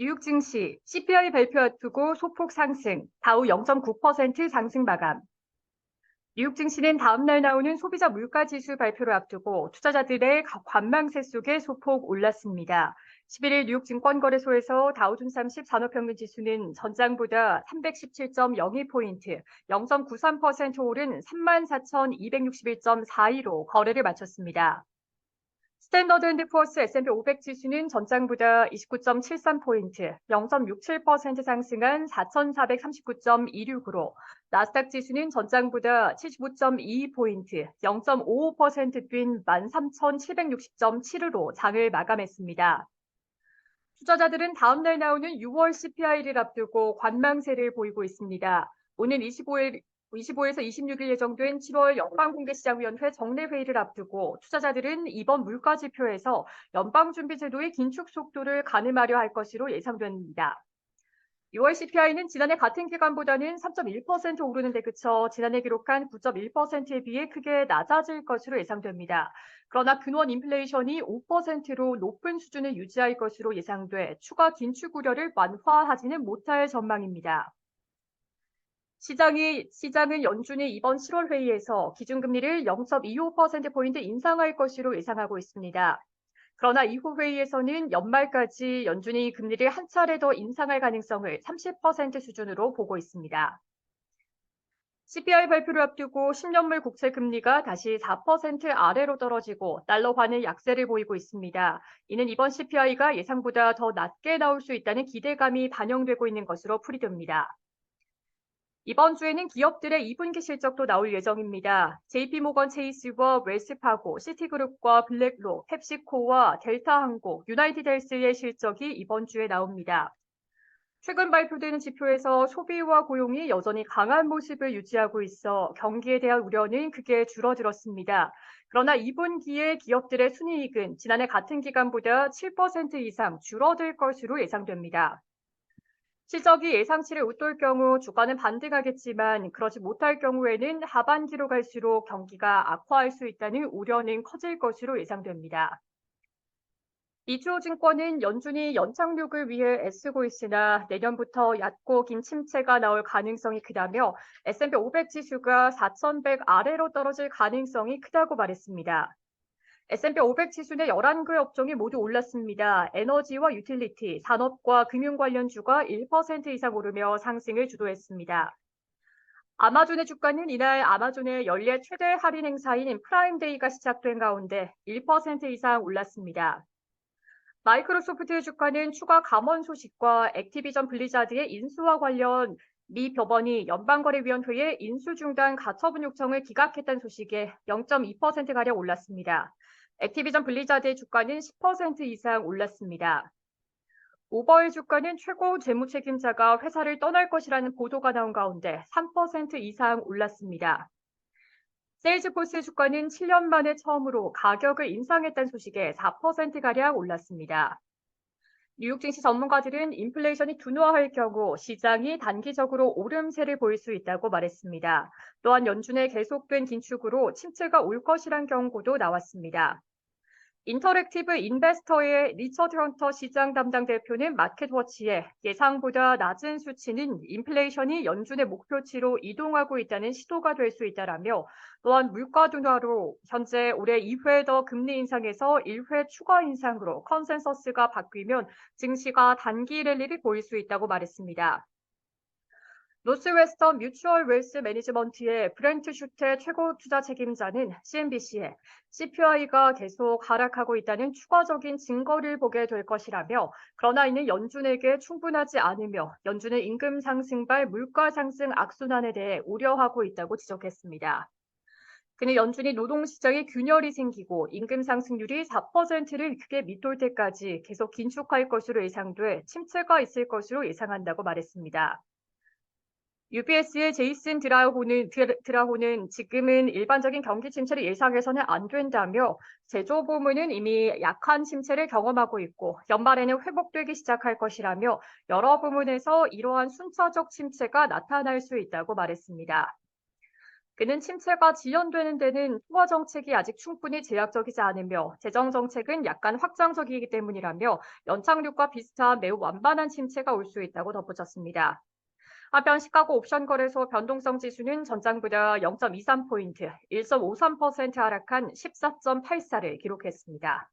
뉴욕 증시 CPI 발표 앞두고 소폭 상승, 다우 0.9% 상승 마감. 뉴욕 증시는 다음 날 나오는 소비자 물가 지수 발표를 앞두고 투자자들의 관망세 속에 소폭 올랐습니다. 11일 뉴욕 증권거래소에서 다우존스 30 산업평균 지수는 전장보다 317.02포인트, 0.93% 오른 34,261.42로 거래를 마쳤습니다. 스탠더드&푸어스 S&P 500 지수는 전장보다 29.73포인트, 0.67% 상승한 4,439.26으로 나스닥 지수는 전장보다 75.22포인트, 0.55% 뛴 13,760.75로 장을 마감했습니다. 투자자들은 다음 날 나오는 6월 CPI를 앞두고 관망세를 보이고 있습니다. 오는 25에서 26일 예정된 7월 연방공개시장위원회 정례회의를 앞두고 투자자들은 이번 물가지표에서 연방준비제도의 긴축 속도를 가늠하려 할 것으로 예상됩니다. 6월 CPI는 지난해 같은 기간보다는 3.1% 오르는 데 그쳐 지난해 기록한 9.1%에 비해 크게 낮아질 것으로 예상됩니다. 그러나 근원 인플레이션이 5%로 높은 수준을 유지할 것으로 예상돼 추가 긴축 우려를 완화하지는 못할 전망입니다. 시장은 연준이 이번 7월 회의에서 기준금리를 0.25%포인트 인상할 것으로 예상하고 있습니다. 그러나 이후 회의에서는 연말까지 연준이 금리를 한 차례 더 인상할 가능성을 30% 수준으로 보고 있습니다. CPI 발표를 앞두고 10년물 국채 금리가 다시 4% 아래로 떨어지고 달러화는 약세를 보이고 있습니다. 이는 이번 CPI가 예상보다 더 낮게 나올 수 있다는 기대감이 반영되고 있는 것으로 풀이됩니다. 이번 주에는 기업들의 2분기 실적도 나올 예정입니다. JP모건 체이스와 웰스파고, 시티그룹과 블랙록, 펩시코와 델타항공, 유나이티드헬스의 실적이 이번 주에 나옵니다. 최근 발표되는 지표에서 소비와 고용이 여전히 강한 모습을 유지하고 있어 경기에 대한 우려는 크게 줄어들었습니다. 그러나 2분기에 기업들의 순이익은 지난해 같은 기간보다 7% 이상 줄어들 것으로 예상됩니다. 실적이 예상치를 웃돌 경우 주가는 반등하겠지만 그러지 못할 경우에는 하반기로 갈수록 경기가 악화할 수 있다는 우려는 커질 것으로 예상됩니다. 이주호증권은 연준이 연착륙을 위해 애쓰고 있으나 내년부터 얕고 긴 침체가 나올 가능성이 크다며 S&P 500 지수가 4,100 아래로 떨어질 가능성이 크다고 말했습니다. S&P 500 지수의 11개 업종이 모두 올랐습니다. 에너지와 유틸리티, 산업과 금융 관련주가 1% 이상 오르며 상승을 주도했습니다. 아마존의 주가는 이날 아마존의 연례 최대 할인 행사인 프라임데이가 시작된 가운데 1% 이상 올랐습니다. 마이크로소프트의 주가는 추가 감원 소식과 액티비전 블리자드의 인수와 관련 미 법원이 연방거래위원회에 인수 중단 가처분 요청을 기각했다는 소식에 0.2%가량 올랐습니다. 액티비전 블리자드의 주가는 10% 이상 올랐습니다. 우버의 주가는 최고 재무 책임자가 회사를 떠날 것이라는 보도가 나온 가운데 3% 이상 올랐습니다. 세일즈포스의 주가는 7년 만에 처음으로 가격을 인상했다는 소식에 4%가량 올랐습니다. 뉴욕 증시 전문가들은 인플레이션이 둔화할 경우 시장이 단기적으로 오름세를 보일 수 있다고 말했습니다. 또한 연준의 계속된 긴축으로 침체가 올 것이란 경고도 나왔습니다. 인터랙티브 인베스터의 리처드 헌터 시장 담당 대표는 마켓워치에 예상보다 낮은 수치는 인플레이션이 연준의 목표치로 이동하고 있다는 시도가 될 수 있다라며 또한 물가 둔화로 현재 올해 2회 더 금리 인상에서 1회 추가 인상으로 컨센서스가 바뀌면 증시가 단기 랠리를 보일 수 있다고 말했습니다. 노스웨스턴 뮤추얼 웰스 매니지먼트의 브렌트 슈테 최고 투자 책임자는 CNBC에 CPI가 계속 하락하고 있다는 추가적인 증거를 보게 될 것이라며 그러나 이는 연준에게 충분하지 않으며 연준의 임금 상승발 물가 상승 악순환에 대해 우려하고 있다고 지적했습니다. 그는 연준이 노동시장에 균열이 생기고 임금 상승률이 4%를 크게 밑돌 때까지 계속 긴축할 것으로 예상돼 침체가 있을 것으로 예상한다고 말했습니다. UBS의 제이슨 드라호는 지금은 일반적인 경기 침체를 예상해서는 안 된다며 제조 부문은 이미 약한 침체를 경험하고 있고 연말에는 회복되기 시작할 것이라며 여러 부문에서 이러한 순차적 침체가 나타날 수 있다고 말했습니다. 그는 침체가 지연되는 데는 통화 정책이 아직 충분히 제약적이지 않으며 재정 정책은 약간 확장적이기 때문이라며 연착륙과 비슷한 매우 완만한 침체가 올 수 있다고 덧붙였습니다. 한편 시카고 옵션 거래소 변동성 지수는 전장보다 0.23포인트, 1.53% 하락한 14.84를 기록했습니다.